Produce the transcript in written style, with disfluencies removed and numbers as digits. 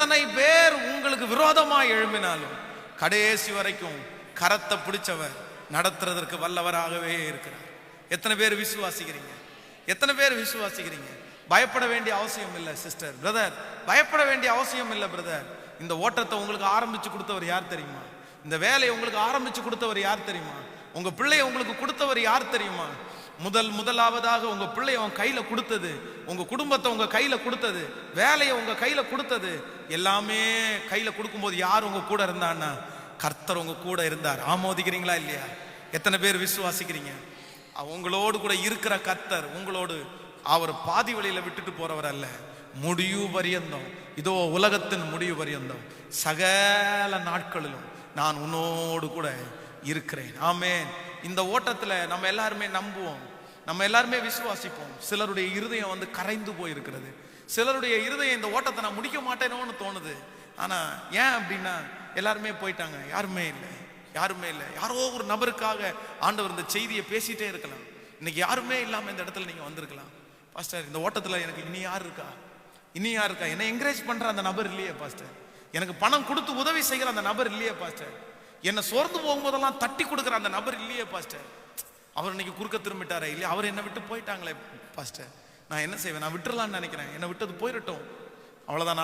எத்தனை பேர் உங்களுக்கு விரோதமாய் எழும்பினாலும் கடைசி வரைக்கும் கரத்தை பிடிச்சவர் நடத்துறதற்கு வல்லவராகவே இருக்கிறார். எத்தனை பேர் விசுவாசிக்கிறீங்க? எத்தனை பேர் விசுவாசிக்கிறீங்க? பயப்பட வேண்டிய அவசியம் இல்லை சிஸ்டர், பிரதர். பயப்பட வேண்டிய அவசியம் இல்லை பிரதர். இந்த ஓட்டத்தை உங்களுக்கு ஆரம்பிச்சு கொடுத்தவர் யார் தெரியுமா? இந்த வேலையை உங்களுக்கு ஆரம்பிச்சு கொடுத்தவர் யார் தெரியுமா? உங்க பிள்ளையை உங்களுக்கு கொடுத்தவர் யார் தெரியுமா? முதலாவதாக உங்க பிள்ளைய உங்க கையில கொடுத்தது, உங்க குடும்பத்தை உங்க கையில கொடுத்தது, வேலையை உங்க கையில கொடுத்தது, எல்லாமே கையில கொடுக்கும்போது யார் உங்க கூட இருந்தான்னா கர்த்தர் உங்க கூட இருந்தார். ஆமோதிக்கிறீங்களா இல்லையா? எத்தனை பேர் விசுவாசிக்கிறீங்க? உங்களோடு கூட இருக்கிற கர்த்தர் உங்களோடு, அவர் பாதி வழியில விட்டுட்டு போறவர் அல்ல, முடிவு பரியந்தம். இதோ உலகத்தின் முடிவு பரியந்தம் சகல நாட்களிலும் நான் உன்னோடு கூட இருக்கிறேன். ஆமென். இந்த ஓட்டத்துல நம்ம எல்லாருமே நம்புவோம், நம்ம எல்லாருமே விசுவாசிப்போம். சிலருடைய இருதயம் கரைந்து போயிருக்கிறது. சிலருடைய இருதயம் இந்த ஓட்டத்தை நான் முடிக்க மாட்டேனோன்னு தோணுது. ஆனா ஏன் அப்படின்னா எல்லாருமே போயிட்டாங்க, யாருமே இல்லை, யாருமே இல்லை. யாரோ ஒரு நபருக்காக ஆண்டவர் இந்த செய்தியை பேசிட்டே இருக்கலாம். இன்னைக்கு யாருமே இல்லாம இந்த இடத்துல நீங்க வந்திருக்கலாம். பாஸ்டர், இந்த ஓட்டத்துல எனக்கு இனி யார் இருக்கா, இனி யார் இருக்கா? என்னை என்கரேஜ் பண்ற அந்த நபர் இல்லையே பாஸ்டர், எனக்கு பணம் கொடுத்து உதவி செய்கிற அந்த நபர் இல்லையே பாஸ்டர், என்னை சோர்ந்து போகும்போதெல்லாம் தட்டி கொடுக்குற அந்த நபர் இல்லையே பாஸ்டர், அவர் இன்னைக்கு குறுக்க திரும்பிட்டாரே இல்லையா, அவர் என்னை விட்டு போயிட்டாங்களே பாஸ்டர், நான் என்ன செய்வேன்? நான் விட்டுறலான்னு நினைக்கிறேன், என்னை விட்டது போயிடட்டும், அவ்வளவுதான்.